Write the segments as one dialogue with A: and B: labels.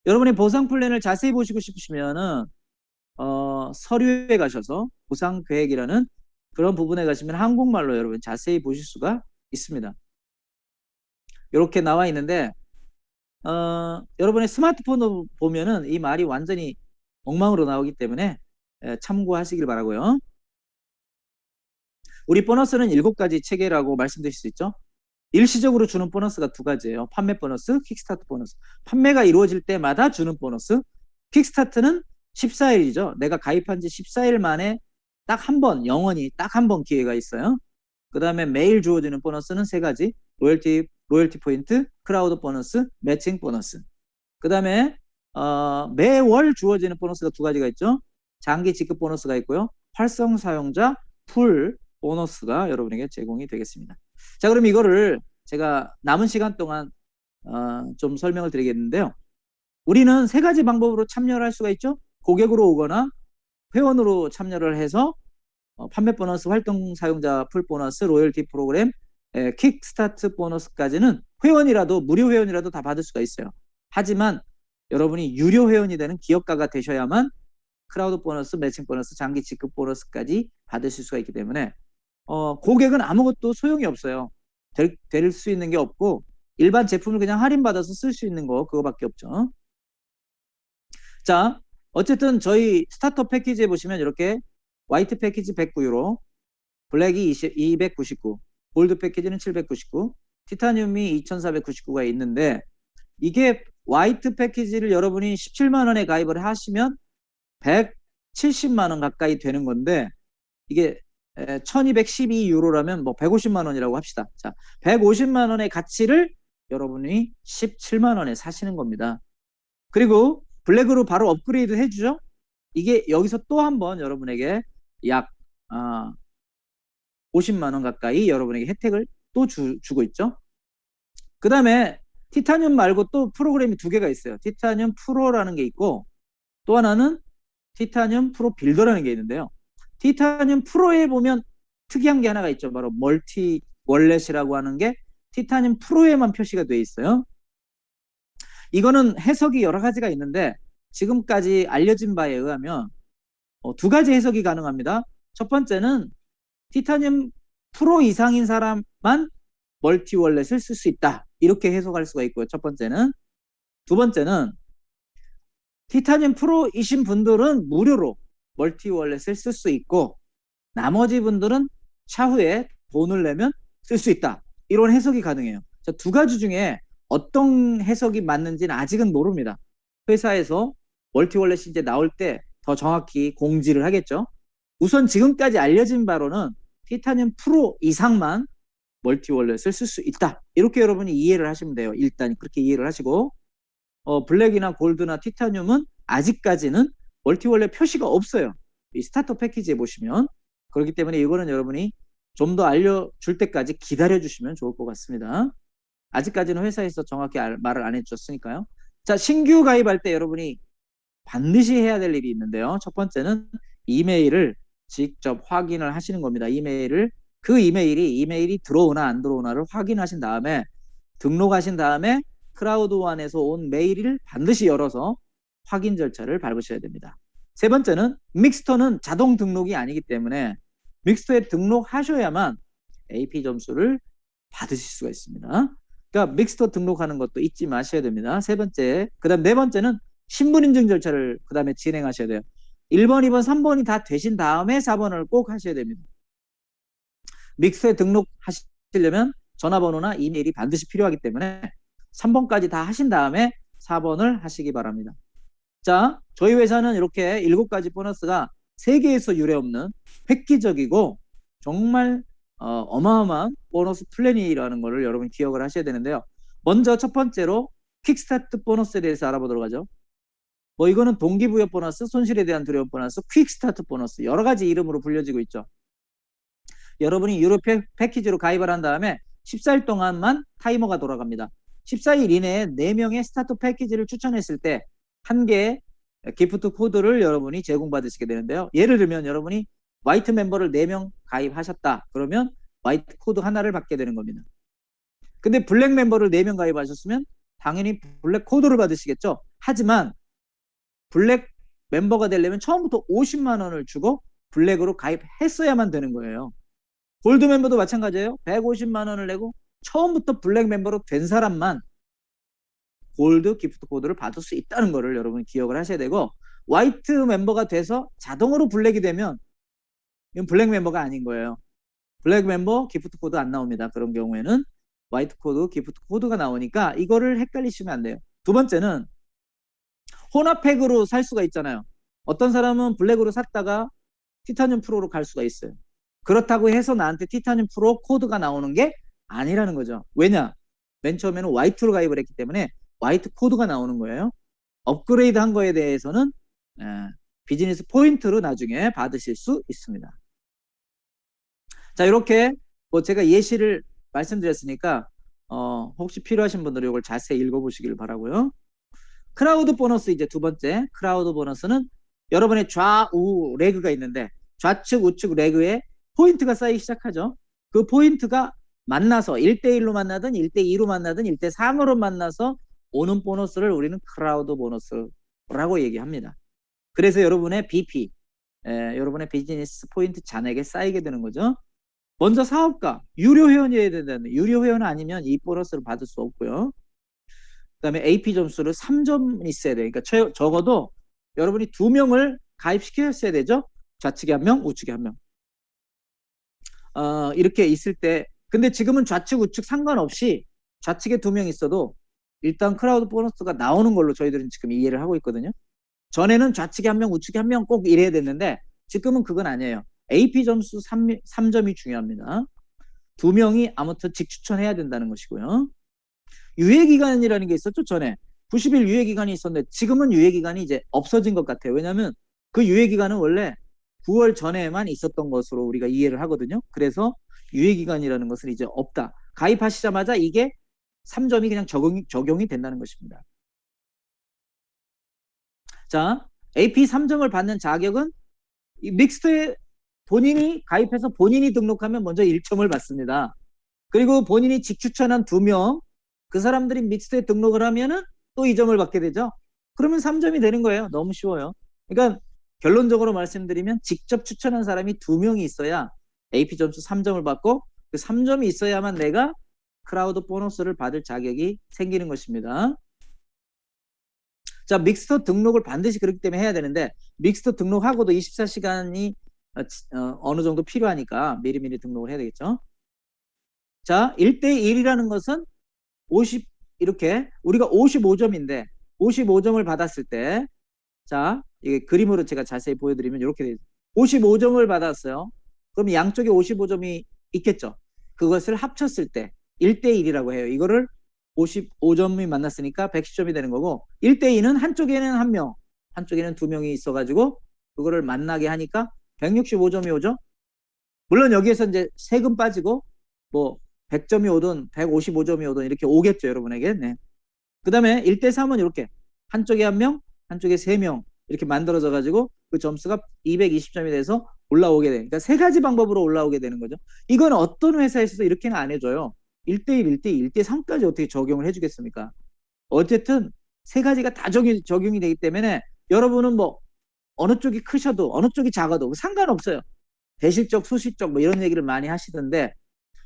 A: 여러분이 보상 플랜을 자세히 보시고 싶으시면은 서류에 가셔서 보상 계획이라는 그런 부분에 가시면 한국말로 여러분 자세히 보실 수가 있습니다. 이렇게 나와 있는데 여러분의 스마트폰으로 보면은 이 말이 완전히 엉망으로 나오기 때문에 참고하시길 바라고요. 우리 보너스는 7가지 체계라고 말씀드릴 수 있죠. 일시적으로 주는 보너스가 2가지예요. 판매 보너스, 킥스타트 보너스. 판매가 이루어질 때마다 주는 보너스. 킥스타트는 14일이죠. 내가 가입한 지 14일 만에 딱 한 번, 영원히 딱 한 번 기회가 있어요. 그 다음에 매일 주어지는 보너스는 3가지. 로열티 포인트, 크라우드 보너스, 매칭 보너스. 그 다음에 매월 주어지는 보너스가 2가지가 있죠. 장기 지급 보너스가 있고요. 활성 사용자 풀 보너스가 여러분에게 제공이 되겠습니다. 자, 그럼 이거를 제가 남은 시간 동안 좀 설명을 드리겠는데요. 우리는 3가지 방법으로 참여를 할 수가 있죠. 고객으로 오거나 회원으로 참여를 해서 판매 보너스, 활동 사용자 풀 보너스, 로열티 프로그램, 킥스타트 보너스까지는 회원이라도 무료 회원이라도 다 받을 수가 있어요. 하지만 여러분이 유료 회원이 되는 기업가가 되셔야만 크라우드 보너스, 매칭 보너스, 장기 지급 보너스까지 받으실 수가 있기 때문에 고객은 아무것도 소용이 없어요. 될 수 있는 게 없고 일반 제품을 그냥 할인받아서 쓸 수 있는 거 그거밖에 없죠. 자, 어쨌든 저희 스타터 패키지에 보시면 이렇게 화이트 패키지 109유로, 블랙이 299, 골드 패키지는 799, 티타늄이 2499가 있는데 이게 화이트 패키지를 여러분이 17만 원에 가입을 하시면 170만 원 가까이 되는 건데 이게 1212유로라면 뭐 150만 원이라고 합시다. 자, 150만 원의 가치를 여러분이 17만 원에 사시는 겁니다. 그리고 블랙으로 바로 업그레이드 해주죠. 이게 여기서 또 한 번 여러분에게 약 50만 원 가까이 여러분에게 혜택을 또 주고 있죠. 그 다음에 티타늄 말고 또 프로그램이 2개가 있어요. 티타늄 프로라는 게 있고 또 하나는 티타늄 프로 빌더라는 게 있는데요. 티타늄 프로에 보면 특이한 게 하나가 있죠. 바로 멀티 월렛이라고 하는 게 티타늄 프로에만 표시가 되어 있어요. 이거는 해석이 여러 가지가 있는데 지금까지 알려진 바에 의하면 2가지 해석이 가능합니다. 첫 번째는 티타늄 프로 이상인 사람만 멀티 월렛을 쓸 수 있다. 이렇게 해석할 수가 있고요. 첫 번째는. 두 번째는 티타늄 프로이신 분들은 무료로 멀티 월렛을 쓸 수 있고 나머지 분들은 차후에 돈을 내면 쓸 수 있다. 이런 해석이 가능해요. 자, 2가지 중에 어떤 해석이 맞는지는 아직은 모릅니다. 회사에서 멀티 월렛이 이제 나올 때 더 정확히 공지를 하겠죠. 우선 지금까지 알려진 바로는 티타늄 프로 이상만 멀티 월렛을 쓸 수 있다. 이렇게 여러분이 이해를 하시면 돼요. 일단 그렇게 이해를 하시고 블랙이나 골드나 티타늄은 아직까지는 멀티 월렛 표시가 없어요. 이 스타터 패키지에 보시면. 그렇기 때문에 이거는 여러분이 좀 더 알려줄 때까지 기다려주시면 좋을 것 같습니다. 아직까지는 회사에서 정확히 말을 안 해주셨으니까요. 자, 신규 가입할 때 여러분이 반드시 해야 될 일이 있는데요. 첫 번째는 이메일을 직접 확인을 하시는 겁니다. 그 이메일이 들어오나 안 들어오나를 확인하신 다음에 등록하신 다음에 크라우드원에서 온 메일을 반드시 열어서 확인 절차를 밟으셔야 됩니다. 3번째는 믹스터는 자동 등록이 아니기 때문에 믹스터에 등록하셔야만 AP 점수를 받으실 수가 있습니다. 그러니까 믹스터 등록하는 것도 잊지 마셔야 됩니다. 3번째. 그 다음 4번째는 신분인증 절차를 그 다음에 진행하셔야 돼요. 1번, 2번, 3번이 다 되신 다음에 4번을 꼭 하셔야 됩니다. 믹스터에 등록하시려면 전화번호나 이메일이 반드시 필요하기 때문에 3번까지 다 하신 다음에 4번을 하시기 바랍니다. 자, 저희 회사는 이렇게 7가지 보너스가 세계에서 유례없는 획기적이고 정말 어마어마한 보너스 플랜이라는 것을 여러분 기억을 하셔야 되는데요. 먼저 첫 번째로 퀵스타트 보너스에 대해서 알아보도록 하죠. 뭐 이거는 동기부여 보너스, 손실에 대한 두려움 보너스, 퀵스타트 보너스 여러 가지 이름으로 불려지고 있죠. 여러분이 유료 패키지로 가입을 한 다음에 14일 동안만 타이머가 돌아갑니다. 14일 이내에 4명의 스타트 패키지를 추천했을 때 1개의 기프트 코드를 여러분이 제공받으시게 되는데요. 예를 들면 여러분이 화이트 멤버를 4명 가입하셨다. 그러면 화이트 코드 하나를 받게 되는 겁니다. 근데 블랙 멤버를 4명 가입하셨으면 당연히 블랙 코드를 받으시겠죠. 하지만 블랙 멤버가 되려면 처음부터 50만 원을 주고 블랙으로 가입했어야만 되는 거예요. 골드 멤버도 마찬가지예요. 150만 원을 내고 처음부터 블랙 멤버로 된 사람만 골드 기프트 코드를 받을 수 있다는 거를 여러분 기억을 하셔야 되고, 화이트 멤버가 돼서 자동으로 블랙이 되면 이건 블랙 멤버가 아닌 거예요. 블랙 멤버 기프트 코드 안 나옵니다. 그런 경우에는 화이트 코드 기프트 코드가 나오니까 이거를 헷갈리시면 안 돼요. 두 번째는 혼합팩으로 살 수가 있잖아요. 어떤 사람은 블랙으로 샀다가 티타늄 프로로 갈 수가 있어요. 그렇다고 해서 나한테 티타늄 프로 코드가 나오는 게 아니라는 거죠. 왜냐? 맨 처음에는 화이트로 가입을 했기 때문에 화이트 코드가 나오는 거예요. 업그레이드 한 거에 대해서는 비즈니스 포인트로 나중에 받으실 수 있습니다. 자, 이렇게 뭐 제가 예시를 말씀드렸으니까 혹시 필요하신 분들은 이걸 자세히 읽어보시길 바라고요. 크라우드 보너스, 이제 두 번째 크라우드 보너스는 여러분의 좌우 레그가 있는데 좌측 우측 레그에 포인트가 쌓이기 시작하죠. 그 포인트가 만나서 1대1로 만나든 1대2로 만나든 1대3으로 만나서 오는 보너스를 우리는 크라우드 보너스라고 얘기합니다. 그래서 여러분의 BP, 여러분의 비즈니스 포인트 잔액에 쌓이게 되는 거죠. 먼저 사업가, 유료 회원이어야 된다는, 유료 회원 아니면 이 보너스를 받을 수 없고요. 그 다음에 AP 점수를 3점 있어야 돼요. 그러니까 적어도 여러분이 2명을 가입시켰어야 되죠. 좌측에 1명, 우측에 1명. 이렇게 있을 때, 근데 지금은 좌측, 우측 상관없이 좌측에 2명 있어도 일단 크라우드 보너스가 나오는 걸로 저희들은 지금 이해를 하고 있거든요. 전에는 좌측에 1명, 우측에 1명 꼭 이래야 됐는데 지금은 그건 아니에요. AP 점수 3점이 중요합니다. 2명이 아무튼 직추천해야 된다는 것이고요. 유예기간이라는 게 있었죠. 전에 90일 유예기간이 있었는데 지금은 유예기간이 이제 없어진 것 같아요. 왜냐하면 그 유예기간은 원래 9월 전에만 있었던 것으로 우리가 이해를 하거든요. 그래서 유예기간이라는 것은 이제 없다. 가입하시자마자 이게 3점이 그냥 적용이 된다는 것입니다. 자, AP 3점을 받는 자격은 이 믹스트에 본인이 가입해서 본인이 등록하면 먼저 1점을 받습니다. 그리고 본인이 직추천한 2명, 그 사람들이 믹스트에 등록을 하면은 또 2점을 받게 되죠. 그러면 3점이 되는 거예요. 너무 쉬워요. 그러니까 결론적으로 말씀드리면 직접 추천한 사람이 2명이 있어야 AP 점수 3점을 받고 그 3점이 있어야만 내가 크라우드 보너스를 받을 자격이 생기는 것입니다. 자, 믹스터 등록을 반드시 그렇기 때문에 해야 되는데 믹스터 등록하고도 24시간이 어느 정도 필요하니까 미리미리 등록을 해야 되겠죠. 자, 1대1이라는 것은 50, 이렇게 우리가 55점인데 55점을 받았을 때, 자, 이게 그림으로 제가 자세히 보여드리면 이렇게 되죠. 55점을 받았어요. 그럼 양쪽에 55점이 있겠죠. 그것을 합쳤을 때 1대1이라고 해요. 이거를 55점이 만났으니까 110점이 되는 거고, 1대2는 한쪽에는 1명, 한쪽에는 2명이 있어가지고 그거를 만나게 하니까 165점이 오죠. 물론 여기에서 이제 세금 빠지고 뭐 100점이 오든 155점이 오든 이렇게 오겠죠, 여러분에게. 네. 그 다음에 1대3은 이렇게 한쪽에 1명, 한쪽에 3명 이렇게 만들어져 가지고 그 점수가 220점이 돼서 올라오게 되니까 그러니까 세 가지 방법으로 올라오게 되는 거죠. 이건 어떤 회사에서도 이렇게는 안 해줘요. 1대1, 1대2, 1대3까지 어떻게 적용을 해주겠습니까? 어쨌든 세 가지가 다 적용이 되기 때문에 여러분은 뭐 어느 쪽이 크셔도 어느 쪽이 작아도 상관없어요. 대실적, 소실적 뭐 이런 얘기를 많이 하시던데,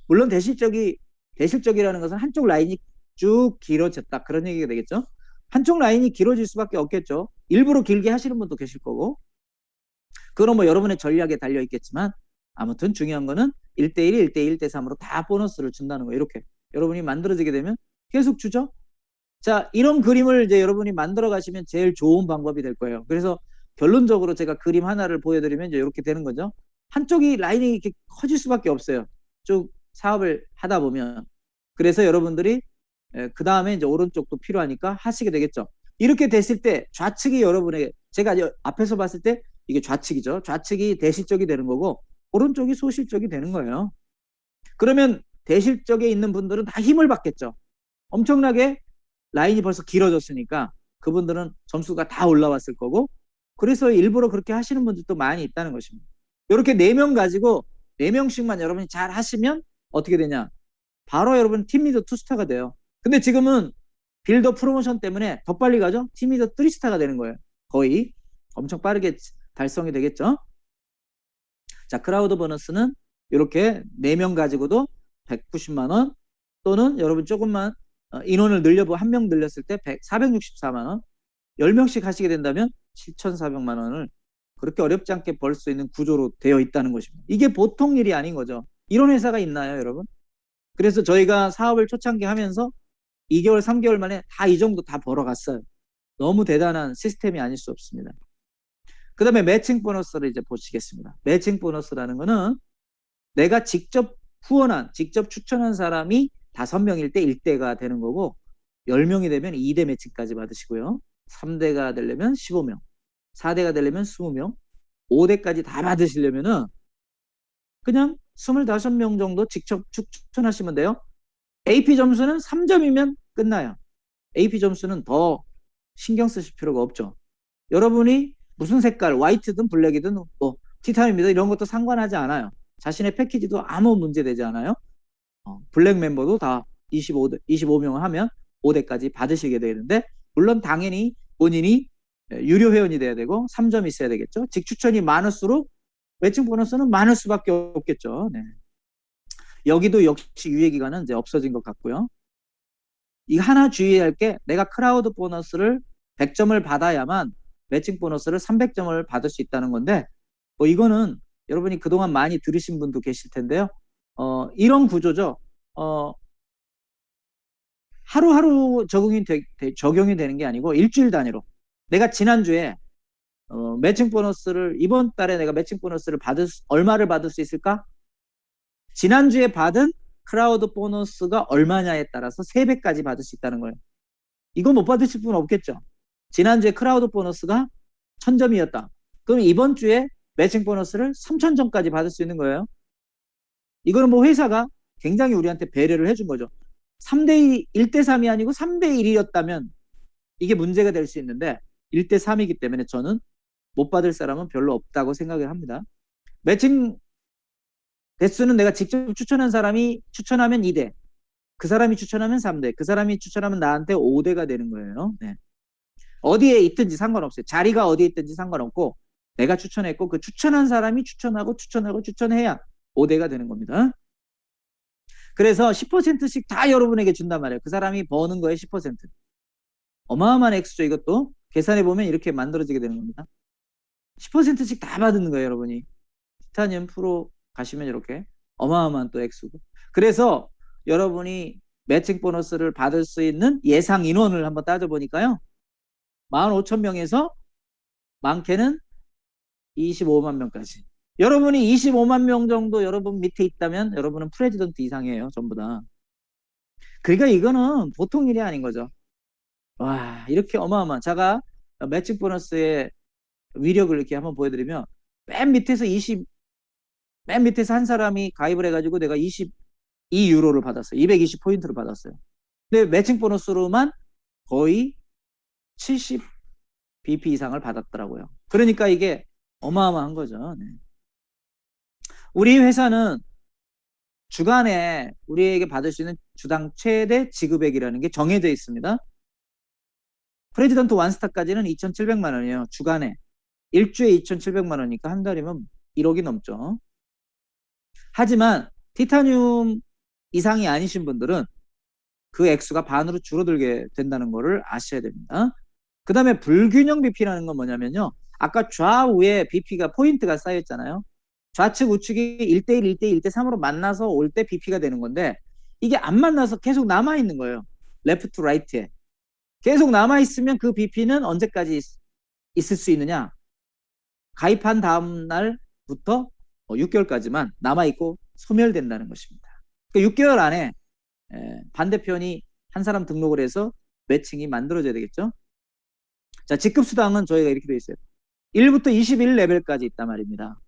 A: 물론 대실적이라는 것은 한쪽 라인이 쭉 길어졌다 그런 얘기가 되겠죠. 한쪽 라인이 길어질 수밖에 없겠죠. 일부러 길게 하시는 분도 계실 거고, 그건 뭐 여러분의 전략에 달려 있겠지만 아무튼 중요한 거는 1대1, 1대1, 1대3으로 다 보너스를 준다는 거. 이렇게 여러분이 만들어지게 되면 계속 주죠. 자, 이런 그림을 이제 여러분이 만들어 가시면 제일 좋은 방법이 될 거예요. 그래서 결론적으로 제가 그림 하나를 보여드리면 이제 이렇게 되는 거죠. 한쪽이 라인이 이렇게 커질 수밖에 없어요. 쭉 사업을 하다 보면. 그래서 여러분들이 그 다음에 이제 오른쪽도 필요하니까 하시게 되겠죠. 이렇게 됐을 때 좌측이 여러분에게, 제가 앞에서 봤을 때 이게 좌측이죠. 좌측이 대실적이 되는 거고 오른쪽이 소실적이 되는 거예요. 그러면 대실적에 있는 분들은 다 힘을 받겠죠. 엄청나게 라인이 벌써 길어졌으니까 그분들은 점수가 다 올라왔을 거고, 그래서 일부러 그렇게 하시는 분들도 많이 있다는 것입니다. 이렇게 4명 가지고 4명씩만 여러분이 잘 하시면 어떻게 되냐, 바로 여러분 팀리더 투스타가 돼요. 근데 지금은 빌더 프로모션 때문에 더 빨리 가죠. 팀이 더 3스타가 되는 거예요. 거의 엄청 빠르게 달성이 되겠죠. 자, 크라우드 보너스는 이렇게 4명 가지고도 190만 원, 또는 여러분 조금만 인원을 늘려보고 1명 늘렸을 때 464만 원, 10명씩 하시게 된다면 7,400만 원을 그렇게 어렵지 않게 벌 수 있는 구조로 되어 있다는 것입니다. 이게 보통 일이 아닌 거죠. 이런 회사가 있나요, 여러분? 그래서 저희가 사업을 초창기 하면서 2개월, 3개월 만에 다 이 정도 다 벌어갔어요. 너무 대단한 시스템이 아닐 수 없습니다. 그 다음에 매칭 보너스를 이제 보시겠습니다. 매칭 보너스라는 거는 내가 직접 후원한, 직접 추천한 사람이 5명일 때 1대가 되는 거고, 10명이 되면 2대 매칭까지 받으시고요. 3대가 되려면 15명, 4대가 되려면 20명, 5대까지 다 받으시려면은 그냥 25명 정도 직접 추천하시면 돼요. AP 점수는 3점이면 끝나요. AP 점수는 더 신경 쓰실 필요가 없죠. 여러분이 무슨 색깔, 화이트든 블랙이든 뭐 티타늄이든 이런 것도 상관하지 않아요. 자신의 패키지도 아무 문제 되지 않아요. 블랙 멤버도 다 25명을 하면 5대까지 받으시게 되는데, 물론 당연히 본인이 유료 회원이 돼야 되고 3점 있어야 되겠죠. 직추천이 많을수록 매칭 보너스는 많을 수밖에 없겠죠. 네. 여기도 역시 유예 기간은 이제 없어진 것 같고요. 이 하나 주의할 게, 내가 크라우드 보너스를 100점을 받아야만 매칭 보너스를 300점을 받을 수 있다는 건데, 이거는 여러분이 그동안 많이 들으신 분도 계실 텐데요. 이런 구조죠. 하루하루 적용이 되는 게 아니고 일주일 단위로. 내가 지난주에 매칭 보너스를, 이번 달에 내가 매칭 보너스를 얼마를 받을 수 있을까? 지난주에 받은 크라우드 보너스가 얼마냐에 따라서 3배까지 받을 수 있다는 거예요. 이거 못 받으실 분 없겠죠? 지난주에 크라우드 보너스가 1000점이었다. 그럼 이번 주에 매칭 보너스를 3000점까지 받을 수 있는 거예요. 이거는 뭐 회사가 굉장히 우리한테 배려를 해준 거죠. 3대2, 1대3이 아니고 3대1이었다면 이게 문제가 될 수 있는데 1대3이기 때문에 저는 못 받을 사람은 별로 없다고 생각을 합니다. 매칭 대수는 내가 직접 추천한 사람이 추천하면 2대, 그 사람이 추천하면 3대, 그 사람이 추천하면 나한테 5대가 되는 거예요. 네. 어디에 있든지 상관없어요. 자리가 어디에 있든지 상관없고, 내가 추천했고 그 추천한 사람이 추천해야 5대가 되는 겁니다. 그래서 10%씩 다 여러분에게 준단 말이에요. 그 사람이 버는 거에 10%. 어마어마한 액수죠. 이것도 계산해 보면 이렇게 만들어지게 되는 겁니다. 10%씩 다 받는 거예요, 여러분이. 티타늄 프로 가시면 이렇게 어마어마한 또 액수고. 그래서 여러분이 매칭 보너스를 받을 수 있는 예상 인원을 한번 따져보니까요, 15,000명에서 많게는 25만 명까지. 여러분이 25만 명 정도 여러분 밑에 있다면 여러분은 프레지던트 이상이에요, 전부 다. 그러니까 이거는 보통 일이 아닌 거죠. 와, 이렇게 어마어마한. 제가 매칭 보너스의 위력을 이렇게 한번 보여드리면, 맨 밑에서 한 사람이 가입을 해가지고 내가 22유로를 받았어요. 220포인트를 받았어요. 근데 매칭 보너스로만 거의 70BP 이상을 받았더라고요. 그러니까 이게 어마어마한 거죠. 네. 우리 회사는 주간에 우리에게 받을 수 있는 주당 최대 지급액이라는 게 정해져 있습니다. 프레지던트 원스타까지는 2,700만 원이에요. 주간에. 일주에 2,700만 원이니까 한 달이면 1억이 넘죠. 하지만 티타늄 이상이 아니신 분들은 그 액수가 반으로 줄어들게 된다는 것을 아셔야 됩니다. 그 다음에 불균형 BP라는 건 뭐냐면요, 아까 좌우에 BP가 포인트가 쌓여있잖아요. 좌측 우측이 1대1, 1대2, 1대3으로 만나서 올 때 BP가 되는 건데, 이게 안 만나서 계속 남아있는 거예요. 레프트 라이트에 계속 남아있으면 그 BP는 언제까지 있을 수 있느냐, 가입한 다음 날부터 6개월까지만 남아있고 소멸된다는 것입니다. 그러니까 6개월 안에 반대편이 한 사람 등록을 해서 매칭이 만들어져야 되겠죠. 자, 직급수당은 저희가 이렇게 되어 있어요. 1부터 21레벨까지 있단 말입니다.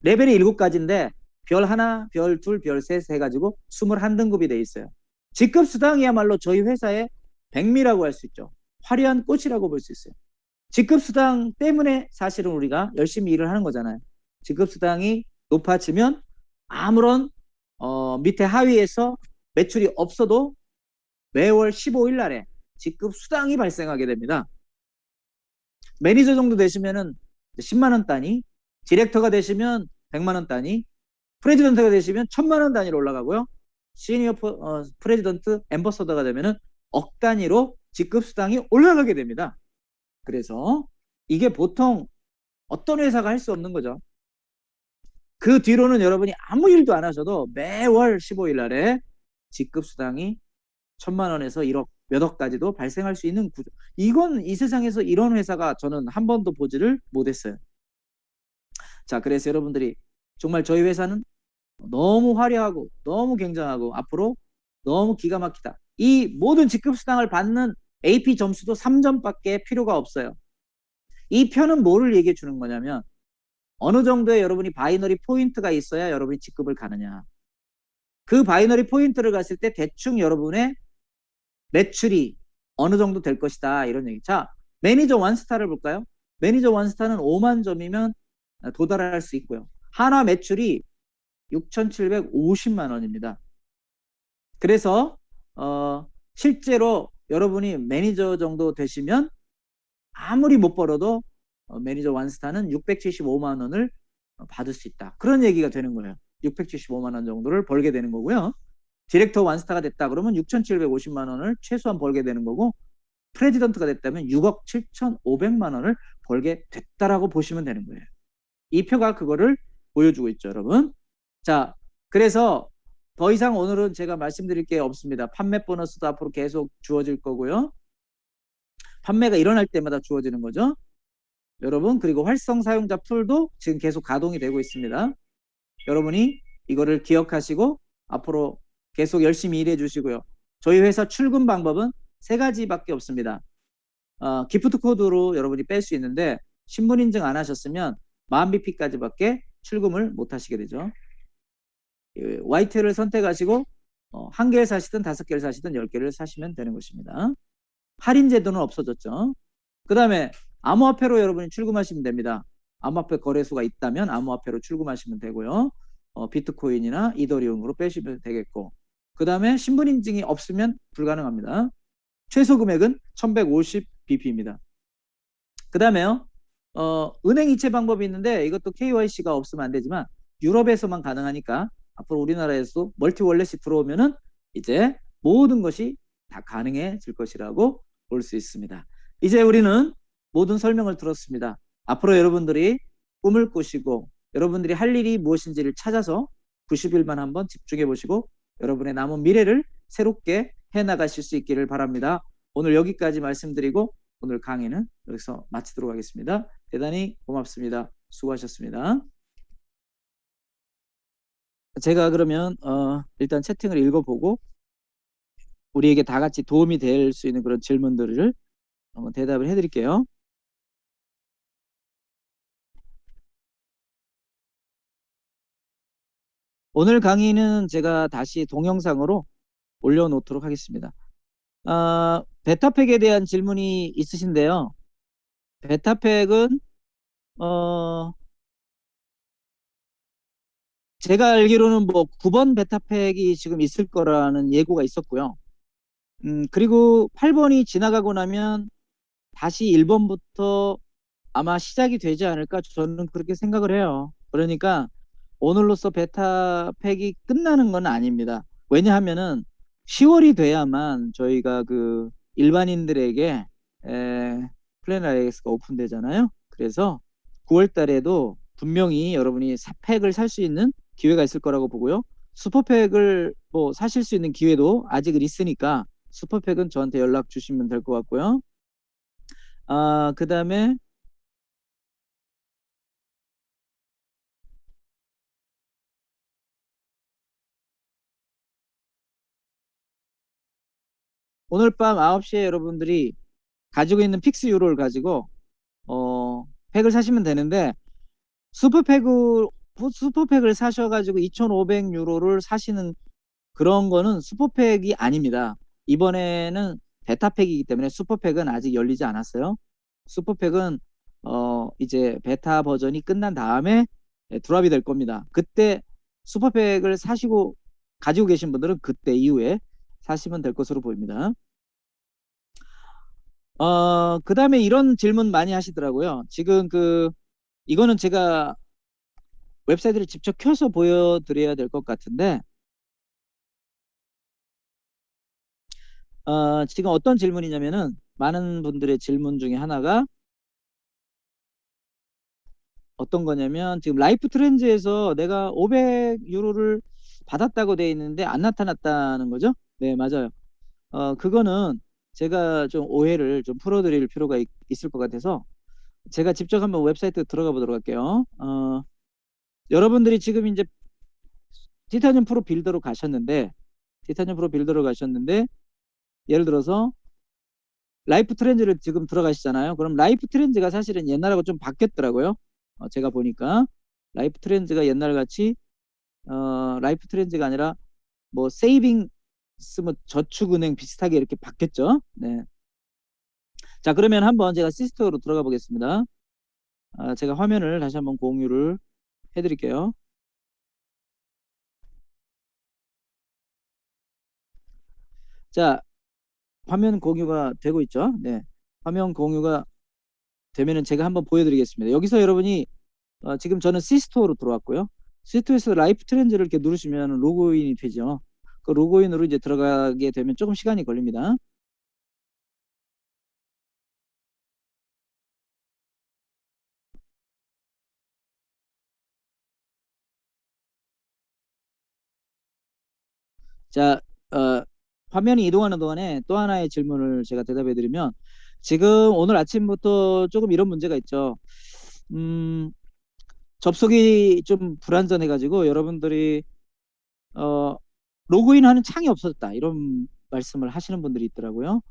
A: 레벨이 7가지인데 별 하나, 별 둘, 별 셋 해가지고 21등급이 되어 있어요. 직급수당이야말로 저희 회사의 백미라고 할 수 있죠. 화려한 꽃이라고 볼 수 있어요. 직급수당 때문에 사실은 우리가 열심히 일을 하는 거잖아요. 직급수당이 높아지면 아무런 밑에 하위에서 매출이 없어도 매월 15일 날에 직급 수당이 발생하게 됩니다. 매니저 정도 되시면은 10만 원 단위, 디렉터가 되시면 100만 원 단위, 프레지던트가 되시면 1000만 원 단위로 올라가고요. 시니어 프레지던트 앰버서더가 되면은 억 단위로 직급 수당이 올라가게 됩니다. 그래서 이게 보통 어떤 회사가 할 수 없는 거죠. 그 뒤로는 여러분이 아무 일도 안 하셔도 매월 15일 날에 직급 수당이 1000만 원에서 1억 몇 억까지도 발생할 수 있는 구조. 이건 이 세상에서 이런 회사가 저는 한 번도 보지를 못했어요. 자, 그래서 여러분들이 정말 저희 회사는 너무 화려하고 너무 굉장하고 앞으로 너무 기가 막히다. 이 모든 직급 수당을 받는 AP 점수도 3점밖에 필요가 없어요. 이 편은 뭐를 얘기해 주는 거냐면 어느 정도의 여러분이 바이너리 포인트가 있어야 여러분이 직급을 가느냐. 그 바이너리 포인트를 갔을 때 대충 여러분의 매출이 어느 정도 될 것이다. 이런 얘기. 자, 매니저 원스타를 볼까요? 매니저 원스타는 5만 점이면 도달할 수 있고요. 한화 매출이 6,750만 원입니다. 그래서 실제로 여러분이 매니저 정도 되시면 아무리 못 벌어도 매니저 원스타는 675만 원을 받을 수 있다. 그런 얘기가 되는 거예요. 675만 원 정도를 벌게 되는 거고요. 디렉터 원스타가 됐다 그러면 6,750만 원을 최소한 벌게 되는 거고 프레지던트가 됐다면 6억 7,500만 원을 벌게 됐다라고 보시면 되는 거예요. 이 표가 그거를 보여주고 있죠, 여러분. 자, 그래서 더 이상 오늘은 제가 말씀드릴 게 없습니다. 판매 보너스도 앞으로 계속 주어질 거고요. 판매가 일어날 때마다 주어지는 거죠. 여러분, 그리고 활성 사용자 풀도 지금 계속 가동이 되고 있습니다. 여러분이 이거를 기억하시고 앞으로 계속 열심히 일해 주시고요. 저희 회사 출금 방법은 3가지밖에 없습니다. 기프트 코드로 여러분이 뺄 수 있는데 신분 인증 안 하셨으면 만BP까지밖에 출금을 못 하시게 되죠. YT를 선택하시고 1개를 사시든 5개를 사시든 10개를 사시면 되는 것입니다. 할인 제도는 없어졌죠. 그 다음에 암호화폐로 여러분이 출금하시면 됩니다. 암호화폐 거래소가 있다면 암호화폐로 출금하시면 되고요. 비트코인이나 이더리움으로 빼시면 되겠고, 그 다음에 신분 인증이 없으면 불가능합니다. 최소 금액은 1150bp입니다. 그 다음에요, 은행 이체 방법이 있는데 이것도 KYC가 없으면 안 되지만 유럽에서만 가능하니까 앞으로 우리나라에서 멀티 월렛이 들어오면은 이제 모든 것이 다 가능해질 것이라고 볼 수 있습니다. 이제 우리는 모든 설명을 들었습니다. 앞으로 여러분들이 꿈을 꾸시고 여러분들이 할 일이 무엇인지를 찾아서 90일만 한번 집중해 보시고 여러분의 남은 미래를 새롭게 해나가실 수 있기를 바랍니다. 오늘 여기까지 말씀드리고 오늘 강의는 여기서 마치도록 하겠습니다. 대단히 고맙습니다. 수고하셨습니다. 제가 그러면 일단 채팅을 읽어보고 우리에게 다 같이 도움이 될 수 있는 그런 질문들을 한번 대답을 해드릴게요. 오늘 강의는 제가 다시 동영상으로 올려놓도록 하겠습니다. 베타팩에 대한 질문이 있으신데요. 베타팩은 제가 알기로는 뭐 9번 베타팩이 지금 있을 거라는 예고가 있었고요. 그리고 8번이 지나가고 나면 다시 1번부터 아마 시작이 되지 않을까 저는 그렇게 생각을 해요. 그러니까 오늘로써 베타팩이 끝나는 건 아닙니다. 왜냐하면은 10월이 돼야만 저희가 그 일반인들에게 플래너 IX가 오픈되잖아요. 그래서 9월 달에도 분명히 여러분이 4팩을 살 수 있는 기회가 있을 거라고 보고요. 슈퍼팩을 뭐 사실 수 있는 기회도 아직은 있으니까 슈퍼팩은 저한테 연락 주시면 될 것 같고요. 그 다음에 오늘 밤 9시에 여러분들이 가지고 있는 픽스 유로를 가지고 팩을 사시면 되는데 슈퍼팩을 사셔가지고 2,500유로를 사시는 그런 거는 슈퍼팩이 아닙니다. 이번에는 베타팩이기 때문에 슈퍼팩은 아직 열리지 않았어요. 슈퍼팩은 이제 베타 버전이 끝난 다음에 드랍이 될 겁니다. 그때 슈퍼팩을 사시고 가지고 계신 분들은 그때 이후에 사시면 될 것으로 보입니다. 그 다음에 이런 질문 많이 하시더라고요. 지금 이거는 제가 웹사이트를 직접 켜서 보여드려야 될 것 같은데, 지금 어떤 질문이냐면은, 많은 분들의 질문 중에 하나가 어떤 거냐면, 지금 라이프 트렌즈에서 내가 500유로를 받았다고 돼 있는데 안 나타났다는 거죠? 네, 맞아요. 그거는 제가 좀 오해를 좀 풀어드릴 필요가 있을 것 같아서 제가 직접 한번 웹사이트 들어가 보도록 할게요. 여러분들이 지금 이제 티타늄 프로 빌더로 가셨는데, 티타늄 프로 빌더로 가셨는데, 예를 들어서 라이프 트렌즈를 지금 들어가시잖아요. 그럼 라이프 트렌즈가 사실은 옛날하고 좀 바뀌었더라고요. 제가 보니까 라이프 트렌즈가 옛날 같이 라이프 트렌즈가 아니라 뭐 세이빙스 뭐 저축은행 비슷하게 이렇게 바뀌었죠. 네. 자, 그러면 한번 제가 시스템으로 들어가 보겠습니다. 제가 화면을 다시 한번 공유를 해드릴게요. 자, 화면 공유가 되고 있죠. 네. 화면 공유가 되면은 제가 한번 보여드리겠습니다. 여기서 여러분이 지금 저는 시스토어로 들어왔고요. 시스토어에서 라이프 트렌즈를 이렇게 누르시면 로그인이 되죠. 그 로그인으로 이제 들어가게 되면 조금 시간이 걸립니다. 자, 화면이 이동하는 동안에 또 하나의 질문을 제가 대답해 드리면 지금 오늘 아침부터 조금 이런 문제가 있죠. 음, 접속이 좀 불안전해 가지고 여러분들이 어, 로그인하는 창이 없어졌다 이런 말씀을 하시는 분들이 있더라고요.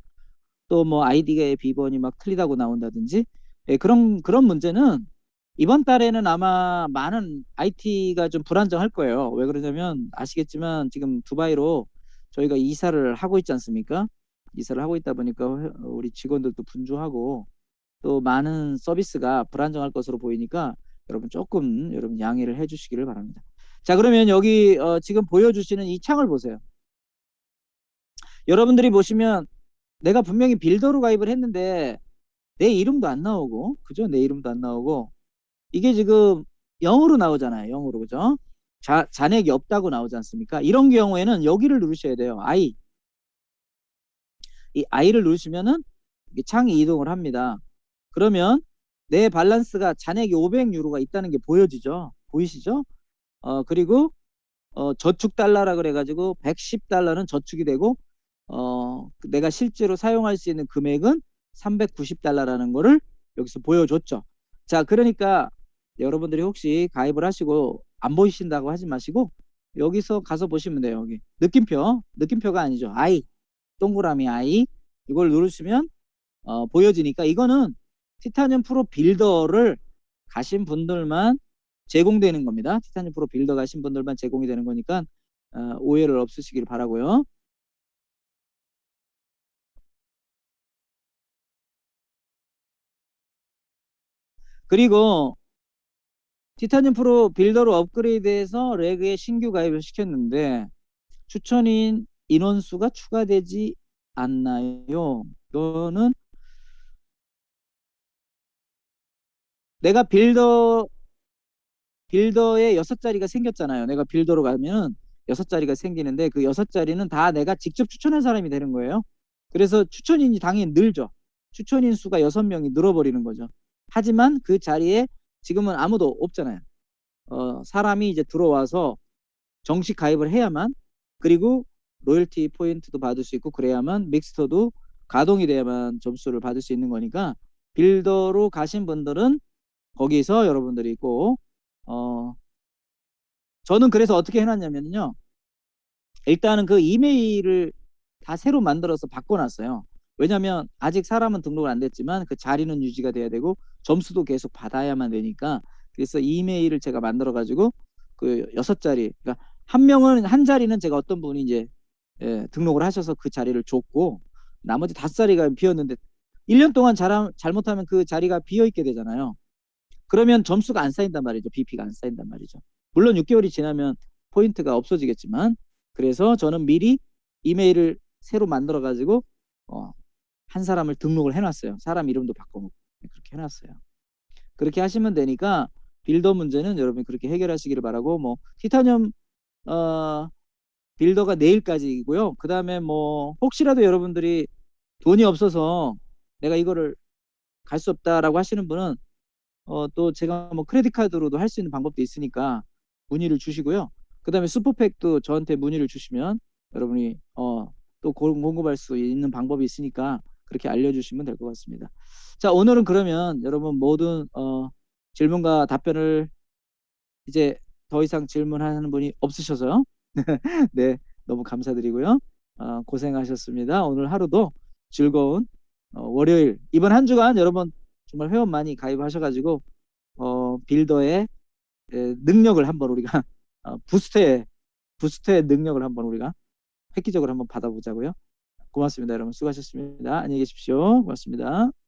A: 또 뭐 아이디의 비번이 막 틀리다고 나온다든지, 예, 그런 문제는 이번 달에는 아마 많은 IT가 좀 불안정할 거예요. 왜 그러냐면 아시겠지만 지금 두바이로 저희가 이사를 하고 있지 않습니까? 이사를 하고 있다 보니까 우리 직원들도 분주하고 또 많은 서비스가 불안정할 것으로 보이니까 여러분 조금 여러분 양해를 해주시기를 바랍니다. 자, 그러면 여기 지금 보여주시는 이 창을 보세요. 여러분들이 보시면 내가 분명히 빌더로 가입을 했는데 내 이름도 안 나오고, 그죠? 내 이름도 안 나오고, 이게 지금 영어로 나오잖아요. 영어로, 그죠? 잔액이 없다고 나오지 않습니까? 이런 경우에는 여기를 누르셔야 돼요. I. 이 I를 누르시면은 이게 창이 이동을 합니다. 그러면 내 밸런스가 잔액이 500유로가 있다는 게 보여지죠? 보이시죠? 그리고 저축 달러라 그래가지고 110달러는 저축이 되고 내가 실제로 사용할 수 있는 금액은 390달러라는 거를 여기서 보여줬죠. 자, 그러니까 여러분들이 혹시 가입을 하시고 안 보이신다고 하지 마시고 여기서 가서 보시면 돼요. 여기 느낌표가 아니죠. I, 동그라미 I 이걸 누르시면 보여지니까 이거는 티타늄 프로 빌더를 가신 분들만 제공되는 겁니다. 티타늄 프로 빌더 가신 분들만 제공이 되는 거니까 오해를 없으시길 바라고요. 그리고 티타늄 프로 빌더로 업그레이드해서 레그에 신규 가입을 시켰는데 추천인 인원수가 추가되지 않나요? 이거는 내가 빌더에 6자리가 생겼잖아요. 내가 빌더로 가면 6자리가 생기는데 그 6자리는 다 내가 직접 추천한 사람이 되는 거예요. 그래서 추천인이 당연히 늘죠. 추천인 수가 6명이 늘어버리는 거죠. 하지만 그 자리에 지금은 아무도 없잖아요. 사람이 이제 들어와서 정식 가입을 해야만, 그리고 로열티 포인트도 받을 수 있고 그래야만 믹스터도 가동이 돼야만 점수를 받을 수 있는 거니까 빌더로 가신 분들은 거기서 여러분들이 꼭 저는 그래서 어떻게 해놨냐면요. 일단은 그 이메일을 다 새로 만들어서 바꿔놨어요. 왜냐하면 아직 사람은 등록을 안 됐지만 그 자리는 유지가 돼야 되고 점수도 계속 받아야만 되니까 그래서 이메일을 제가 만들어 가지고 그 6자리, 그러니까 한 명은 한 자리는 제가 어떤 분이 이제 등록을 하셔서 그 자리를 줬고 나머지 5자리가 비었는데 1년 동안 잘못하면 그 자리가 비어 있게 되잖아요. 그러면 점수가 안 쌓인단 말이죠. BP가 안 쌓인단 말이죠. 물론 6개월이 지나면 포인트가 없어지겠지만 그래서 저는 미리 이메일을 새로 만들어 가지고 어, 한 사람을 등록을 해놨어요. 사람 이름도 바꿔놓고 그렇게 해놨어요. 그렇게 하시면 되니까 빌더 문제는 여러분이 그렇게 해결하시기를 바라고, 뭐 티타늄 빌더가 내일까지이고요. 그 다음에 뭐 혹시라도 여러분들이 돈이 없어서 내가 이거를 갈 수 없다라고 하시는 분은 또 제가 뭐 크레딧 카드로도 할 수 있는 방법도 있으니까 문의를 주시고요. 그 다음에 슈퍼팩도 저한테 문의를 주시면 여러분이 또 공급할 수 있는 방법이 있으니까 그렇게 알려주시면 될 것 같습니다. 자, 오늘은 그러면 여러분 모든 질문과 답변을 이제 더 이상 질문하는 분이 없으셔서요. 네, 너무 감사드리고요. 고생하셨습니다. 오늘 하루도 즐거운 월요일, 이번 한 주간 여러분 정말 회원 많이 가입하셔가지고 빌더의 능력을 한번 우리가 부스터의 능력을 한번 우리가 획기적으로 한번 받아보자고요. 고맙습니다. 여러분 수고하셨습니다. 안녕히 계십시오. 고맙습니다.